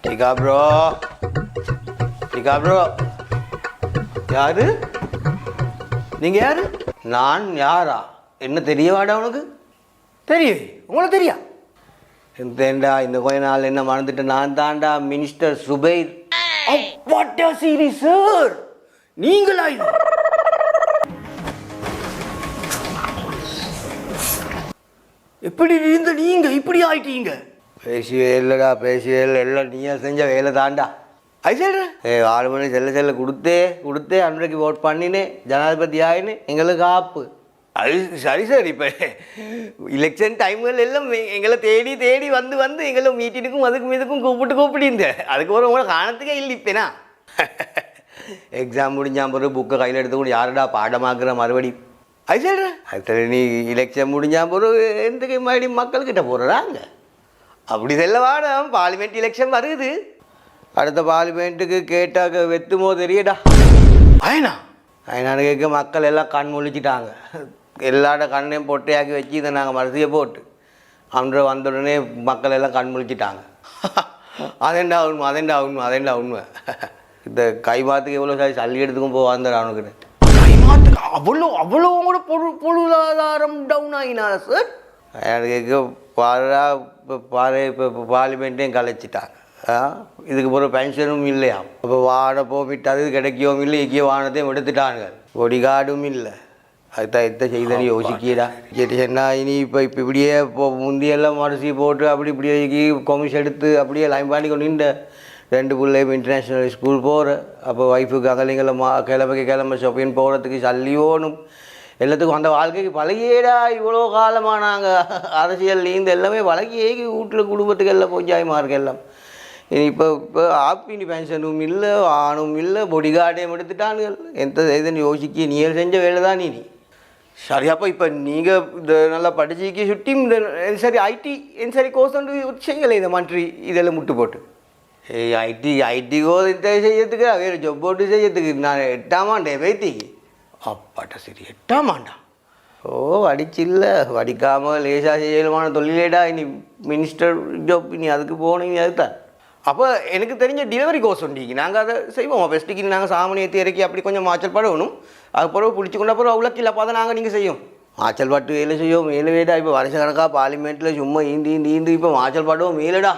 Digha bro யாரு நீங்க யாரு? நான் யாரா? என்ன தெரியவாடா உனக்கு? தெரியும், உங்களுக்கு தெரியா? தேண்டா இந்த கொஞ்ச நாள் என்ன மறந்துட்டு நான் தாண்டா மினிஸ்டர் சுபைர். அப்பாட்டா சீரி சார், நீங்களா இது? எப்படி இருந்த நீங்க இப்படி ஆயிட்டீங்க? பேசியே இல்லைடா, பேசியே இல்லை, எல்லாம் நீயா செஞ்ச வேலை தாண்டா. அது சொல்கிறேன், 4 மணி செல்ல கொடுத்தே அன்றைக்கு ஓட் பண்ணினேன், ஜனாதிபதி ஆயின்னு எங்களுக்கு ஆப்பு. அது சரி சார், இப்போ எலெக்ஷன் டைம்கள் எல்லாம் எங்களை தேடி வந்து எங்களை மீட்டினுக்கும் அதுக்கும் இதுக்கும் கூப்பிட்டு அதுக்கு ஒரு உங்களை காணத்துக்கே இல்லை. இப்போனா எக்ஸாம் முடிஞ்சா பிறகு புக்கை கையில் எடுத்துக்கூட யாருடா பாடமாக்குற மறுபடி? அது சொல்கிறேன், அது நீ எலெக்ஷன் முடிஞ்சா பிறகு எந்த மறுபடியும் மக்கள்கிட்ட போடுறாங்க. அப்படி செல்ல வாடம், பார்லிமெண்ட் எலெக்ஷன் வருது. அடுத்த பார்லிமெண்ட்டுக்கு கேட்டாக்க வெத்துமோ தெரியடா. அதனால கேட்க மக்கள் எல்லாம் கண் முழிச்சிட்டாங்க. எல்லாரோட கண்ணையும் பொட்டையாக்கி வச்சு இதை நாங்கள் மனசியை போட்டு அன்று வந்த உடனே மக்கள் எல்லாம் கண் முழிச்சிட்டாங்க. அதேண்டா உண்மை. இந்த கைமாத்துக்கு எவ்வளோ சாரி சல்லி எடுத்துக்கும் போவாந்தார் அவனுக்கு. கைமாத்துக்கு அவ்வளோ கூட பொருளாதாரம் டவுன் ஆகினால சார். கேட்க பாரு இப்போ பார்லிமெண்ட்டையும் கலைச்சிட்டாங்க. இதுக்கு போகிற பென்ஷனும் இல்லையா? இப்போ வாட போவிட்டு அது கிடைக்கவும் இல்லை, இக்கிய வானத்தையும் எடுத்துட்டாங்க, ஒடிகாடும் இல்லை. அதுதான் எத்த செய்தன்னு யோசிக்கிறா. என்ன இனி இப்போ இப்படியே முந்தியெல்லாம் மரிசி போட்டு இப்படியே கொமிஷன் எடுத்து அப்படியே லைன் பண்ணி கொண்டு நின்ற 2 பிள்ளையும் இன்டர்நேஷ்னல் ஸ்கூல் போகிற. அப்போ ஒய்ஃபுக்கு அகலிங்களை கிளம்ப ஷாப்பிங் போகிறதுக்கு சல்லியோனும் எல்லாத்துக்கும் அந்த வாழ்க்கைக்கு பழகியேடா. இவ்வளோ காலமாக நாங்கள் அரசியல் எல்லாமே பழகியே வீட்டில் குடும்பத்துக்கு எல்லாம் பொஞ்சாயமாக எல்லாம். இப்போ ஆப்பினி பென்ஷனும் இல்லை, ஆணும் இல்லை, பொடிகார்டையும் எடுத்துட்டானுங்கள். எந்த இதுன்னு யோசிக்க நீ செஞ்ச வேலை தான் நீ. சரி, அப்போ இப்போ நீங்கள் இந்த நல்லா படிச்சுக்கி சுட்டி இந்த சரி ஐடி சரி கோர்ஸ் செய்யலை, இந்த மந்த்ரி இதெல்லாம் முட்டு போட்டு ஐடி கோர்ஸ் இந்த செய்யறதுக்கு வேறு ஜொப் போட்டு செய்யறதுக்கு நான் 8ஆம் ஆண்டே வைத்திக்கு. அப்பாட்டா சரி 8ஆம் ஆண்டா? ஓ படிச்சில்லை, படிக்காமல் லேசாக செய்யலுமான தொழிலேடா. இனி மினிஸ்டர் ஜாப் இனி அதுக்கு போனீங்க அதுதான். அப்போ எனக்கு தெரிஞ்ச டெலிவரி கோர்ஸ் உண்டிக்கு நாங்கள் அதை செய்வோம். பெஸ்ட்டுக்கு நாங்கள் சாமணி ஏற்றி இறக்கி அப்படி கொஞ்சம் மாச்சல் படணும். அது பிறகு பிடிச்சி கொண்ட பிறகு அவ்வளோ இல்லை பார்த்தா நாங்கள் நீங்கள் செய்யும் மாச்சல் பாட்டு வேலை செய்வோம். மேலே வேடா இப்போ வருஷ கணக்காக பார்லிமெண்ட்டில் சும்மா ஈந்து இப்போ மாச்சல் பாடுவோம் மேலடா.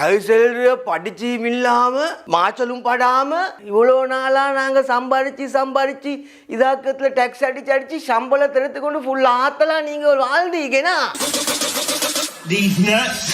அது சொல்கிற படிச்சும் இல்லாமல் மாச்சலும் படாமல் இவ்வளோ நாளாக நாங்கள் சம்பாரித்து இதாக்கத்தில் டேக்ஸ் அடித்து சம்பளத்தை எடுத்துக்கொண்டு ஃபுல்லாக ஆற்றலாம் நீங்கள் வாழ்ந்தீங்கன்னா. These nuts.